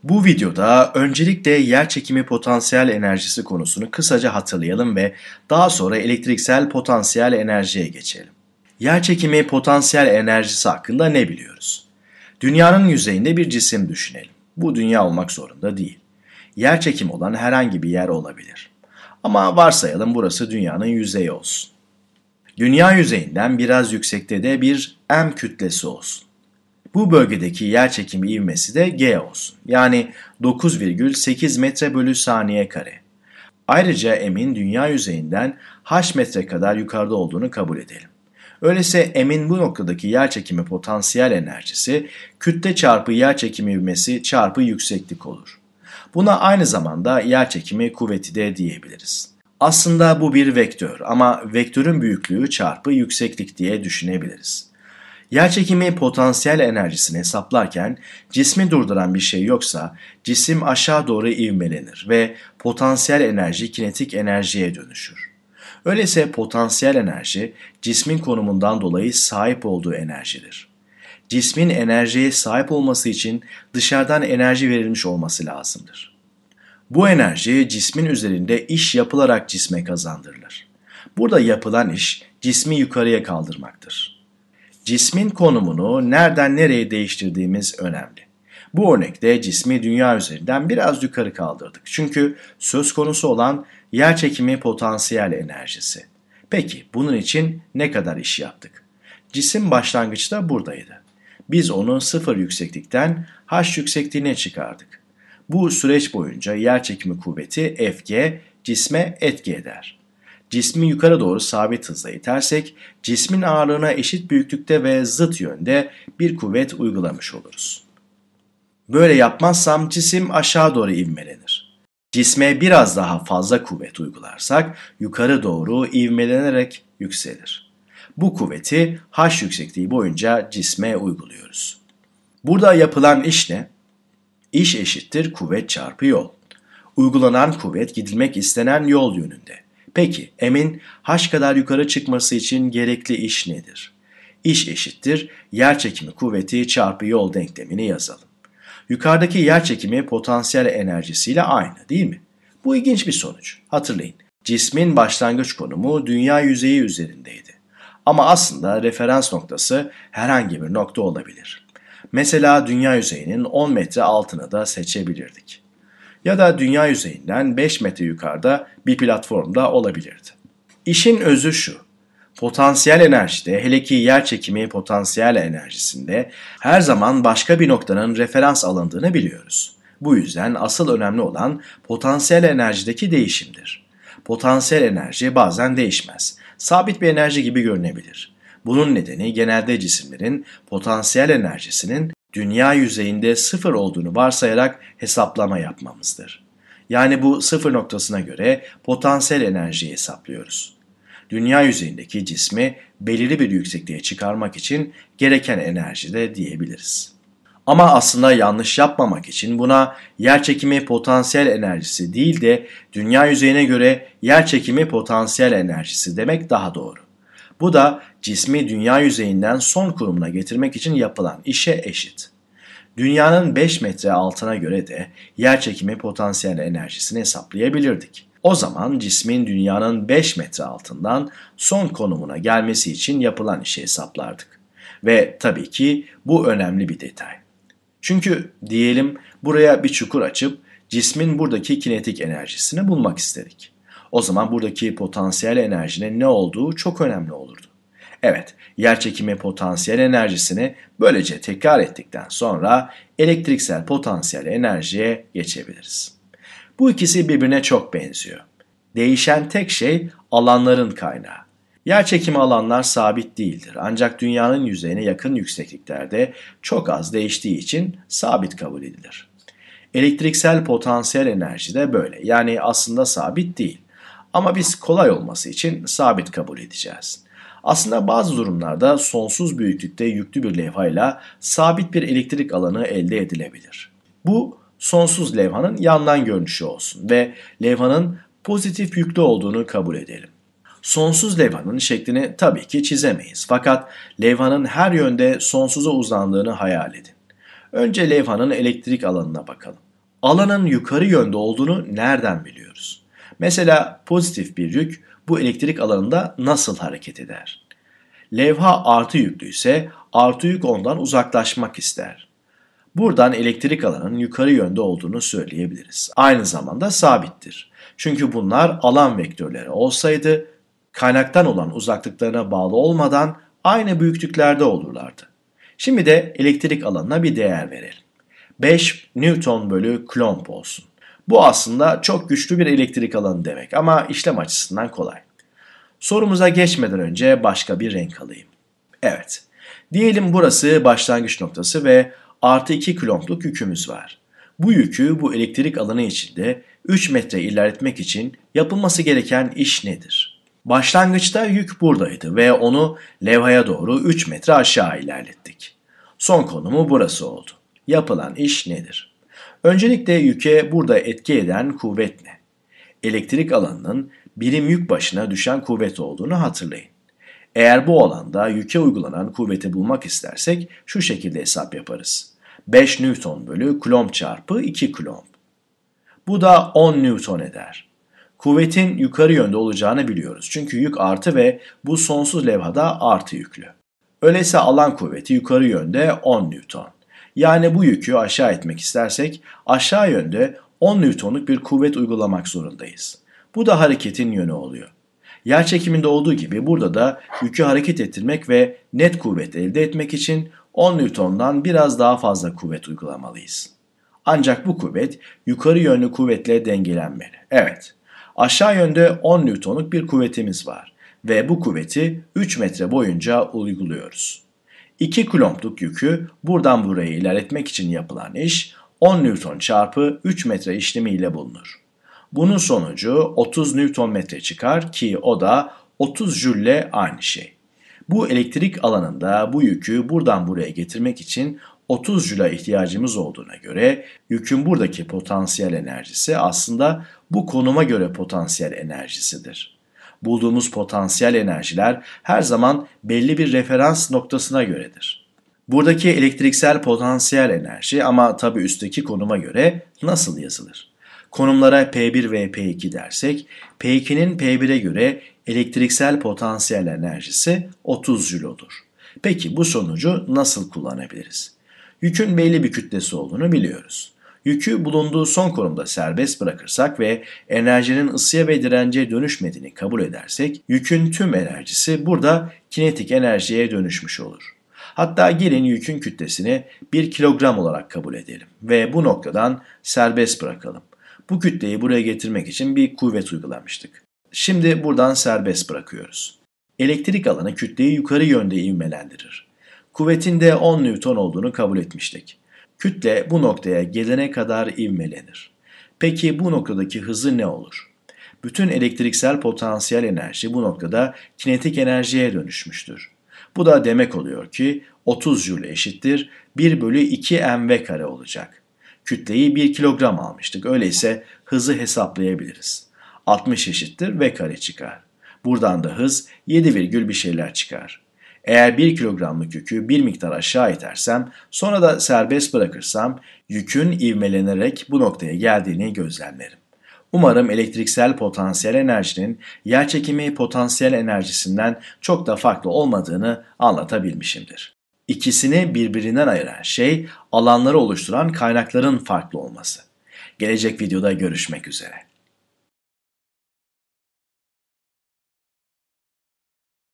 Bu videoda öncelikle yerçekimi potansiyel enerjisi konusunu kısaca hatırlayalım ve daha sonra elektriksel potansiyel enerjiye geçelim. Yerçekimi potansiyel enerjisi hakkında ne biliyoruz? Dünyanın yüzeyinde bir cisim düşünelim. Bu dünya olmak zorunda değil. Yerçekim olan herhangi bir yer olabilir. Ama varsayalım burası dünyanın yüzeyi olsun. Dünya yüzeyinden biraz yüksekte de bir M kütlesi olsun. Bu bölgedeki yerçekimi ivmesi de G olsun. Yani 9,8 metre bölü saniye kare. Ayrıca M'in dünya yüzeyinden h metre kadar yukarıda olduğunu kabul edelim. Öyleyse M'in bu noktadaki yerçekimi potansiyel enerjisi kütle çarpı yerçekimi ivmesi çarpı yükseklik olur. Buna aynı zamanda yerçekimi kuvveti de diyebiliriz. Aslında bu bir vektör ama vektörün büyüklüğü çarpı yükseklik diye düşünebiliriz. Yerçekimi potansiyel enerjisini hesaplarken cismi durduran bir şey yoksa cisim aşağı doğru ivmelenir ve potansiyel enerji kinetik enerjiye dönüşür. Öyleyse potansiyel enerji cismin konumundan dolayı sahip olduğu enerjidir. Cismin enerjiye sahip olması için dışarıdan enerji verilmiş olması lazımdır. Bu enerji cismin üzerinde iş yapılarak cisme kazandırılır. Burada yapılan iş cismi yukarıya kaldırmaktır. Cismin konumunu nereden nereye değiştirdiğimiz önemli. Bu örnekte cismi dünya üzerinden biraz yukarı kaldırdık. Çünkü söz konusu olan yerçekimi potansiyel enerjisi. Peki bunun için ne kadar iş yaptık? Cisim başlangıçta buradaydı. Biz onu 0 yükseklikten h yüksekliğine çıkardık. Bu süreç boyunca yerçekimi kuvveti Fg cisme etki eder. Cismi yukarı doğru sabit hızla itersek, cismin ağırlığına eşit büyüklükte ve zıt yönde bir kuvvet uygulamış oluruz. Böyle yapmazsam cisim aşağı doğru ivmelenir. Cisme biraz daha fazla kuvvet uygularsak yukarı doğru ivmelenerek yükselir. Bu kuvveti h yüksekliği boyunca cisme uyguluyoruz. Burada yapılan iş ne? İş eşittir kuvvet çarpı yol. Uygulanan kuvvet gidilmek istenen yol yönünde. Peki M'in h kadar yukarı çıkması için gerekli iş nedir? İş eşittir yerçekimi kuvveti çarpı yol denklemini yazalım. Yukarıdaki yerçekimi potansiyel enerjisiyle aynı değil mi? Bu ilginç bir sonuç. Hatırlayın, cismin başlangıç konumu dünya yüzeyi üzerindeydi. Ama aslında referans noktası herhangi bir nokta olabilir. Mesela dünya yüzeyinin 10 metre altını da seçebilirdik. Ya da dünya yüzeyinden 5 metre yukarıda bir platformda olabilirdi. İşin özü şu, potansiyel enerjide, hele ki yerçekimi potansiyel enerjisinde her zaman başka bir noktanın referans alındığını biliyoruz. Bu yüzden asıl önemli olan potansiyel enerjideki değişimdir. Potansiyel enerji bazen değişmez, sabit bir enerji gibi görünebilir. Bunun nedeni genelde cisimlerin potansiyel enerjisinin dünya yüzeyinde 0 olduğunu varsayarak hesaplama yapmamızdır. Yani bu 0 noktasına göre potansiyel enerjiyi hesaplıyoruz. Dünya yüzeyindeki cismi belirli bir yüksekliğe çıkarmak için gereken enerji de diyebiliriz. Ama aslında yanlış yapmamak için buna yerçekimi potansiyel enerjisi değil de dünya yüzeyine göre yerçekimi potansiyel enerjisi demek daha doğru. Bu da cismi dünya yüzeyinden son konumuna getirmek için yapılan işe eşit. Dünyanın 5 metre altına göre de yerçekimi potansiyel enerjisini hesaplayabilirdik. O zaman cismin dünyanın 5 metre altından son konumuna gelmesi için yapılan işi hesaplardık. Ve tabii ki bu önemli bir detay. Çünkü diyelim buraya bir çukur açıp cismin buradaki kinetik enerjisini bulmak istedik. O zaman buradaki potansiyel enerjinin ne olduğu çok önemli olurdu. Evet, yerçekimi potansiyel enerjisini böylece tekrar ettikten sonra elektriksel potansiyel enerjiye geçebiliriz. Bu ikisi birbirine çok benziyor. Değişen tek şey alanların kaynağı. Yerçekimi alanlar sabit değildir ancak dünyanın yüzeyine yakın yüksekliklerde çok az değiştiği için sabit kabul edilir. Elektriksel potansiyel enerji de böyle, yani aslında sabit değil. Ama biz kolay olması için sabit kabul edeceğiz. Aslında bazı durumlarda sonsuz büyüklükte yüklü bir levhayla sabit bir elektrik alanı elde edilebilir. Bu sonsuz levhanın yandan görünüşü olsun ve levhanın pozitif yüklü olduğunu kabul edelim. Sonsuz levhanın şeklini tabii ki çizemeyiz fakat levhanın her yönde sonsuza uzandığını hayal edin. Önce levhanın elektrik alanına bakalım. Alanın yukarı yönde olduğunu nereden biliyoruz? Mesela pozitif bir yük bu elektrik alanında nasıl hareket eder? Levha artı yüklüyse artı yük ondan uzaklaşmak ister. Buradan elektrik alanının yukarı yönde olduğunu söyleyebiliriz. Aynı zamanda sabittir. Çünkü bunlar alan vektörleri olsaydı kaynaktan olan uzaklıklarına bağlı olmadan aynı büyüklüklerde olurlardı. Şimdi de elektrik alanına bir değer verelim. 5 Newton bölü Coulomb olsun. Bu aslında çok güçlü bir elektrik alanı demek ama işlem açısından kolay. Sorumuza geçmeden önce başka bir renk alayım. Evet, diyelim burası başlangıç noktası ve artı 2 Coulomb'luk yükümüz var. Bu yükü bu elektrik alanı içinde 3 metre ilerletmek için yapılması gereken iş nedir? Başlangıçta yük buradaydı ve onu levhaya doğru 3 metre aşağı ilerlettik. Son konumu burası oldu. Yapılan iş nedir? Öncelikle yüke burada etki eden kuvvet ne? Elektrik alanının birim yük başına düşen kuvvet olduğunu hatırlayın. Eğer bu alanda yüke uygulanan kuvveti bulmak istersek şu şekilde hesap yaparız. 5 Newton bölü Coulomb çarpı 2 Coulomb. Bu da 10 Newton eder. Kuvvetin yukarı yönde olacağını biliyoruz. Çünkü yük artı ve bu sonsuz levhada artı yüklü. Öyleyse alan kuvveti yukarı yönde 10 Newton. Yani bu yükü aşağı etmek istersek aşağı yönde 10 Newton'luk bir kuvvet uygulamak zorundayız. Bu da hareketin yönü oluyor. Yerçekiminde olduğu gibi burada da yükü hareket ettirmek ve net kuvvet elde etmek için 10 Newton'dan biraz daha fazla kuvvet uygulamalıyız. Ancak bu kuvvet yukarı yönlü kuvvetle dengelenmeli. Evet, aşağı yönde 10 Newton'luk bir kuvvetimiz var ve bu kuvveti 3 metre boyunca uyguluyoruz. 2 Coulomb'luk yükü buradan buraya ilerletmek için yapılan iş 10 Newton çarpı 3 metre işlemiyle bulunur. Bunun sonucu 30 Newton metre çıkar ki o da 30 jülle aynı şey. Bu elektrik alanında bu yükü buradan buraya getirmek için 30 jüle ihtiyacımız olduğuna göre yükün buradaki potansiyel enerjisi aslında bu konuma göre potansiyel enerjisidir. Bulduğumuz potansiyel enerjiler her zaman belli bir referans noktasına göredir. Buradaki elektriksel potansiyel enerji ama tabii üstteki konuma göre nasıl yazılır? Konumlara P1 ve P2 dersek, P2'nin P1'e göre elektriksel potansiyel enerjisi 30 Joule olur. Peki bu sonucu nasıl kullanabiliriz? Yükün belli bir kütlesi olduğunu biliyoruz. Yükü bulunduğu son konumda serbest bırakırsak ve enerjinin ısıya ve direnceye dönüşmediğini kabul edersek, yükün tüm enerjisi burada kinetik enerjiye dönüşmüş olur. Hatta gelin yükün kütlesini 1 kilogram olarak kabul edelim ve bu noktadan serbest bırakalım. Bu kütleyi buraya getirmek için bir kuvvet uygulamıştık. Şimdi buradan serbest bırakıyoruz. Elektrik alanı kütleyi yukarı yönde ivmelendirir. Kuvvetin de 10 Newton olduğunu kabul etmiştik. Kütle bu noktaya gelene kadar ivmelenir. Peki bu noktadaki hızı ne olur? Bütün elektriksel potansiyel enerji bu noktada kinetik enerjiye dönüşmüştür. Bu da demek oluyor ki 30 Joule eşittir 1 bölü 2 mv kare olacak. Kütleyi 1 kilogram almıştık. Öyleyse hızı hesaplayabiliriz. 60 eşittir v kare çıkar. Buradan da hız 7 virgül bir şeyler çıkar. Eğer 1 kilogramlık yükü bir miktar aşağı itersem, sonra da serbest bırakırsam, yükün ivmelenerek bu noktaya geldiğini gözlemlerim. Umarım elektriksel potansiyel enerjinin yerçekimi potansiyel enerjisinden çok da farklı olmadığını anlatabilmişimdir. İkisini birbirinden ayıran şey alanları oluşturan kaynakların farklı olması. Gelecek videoda görüşmek üzere.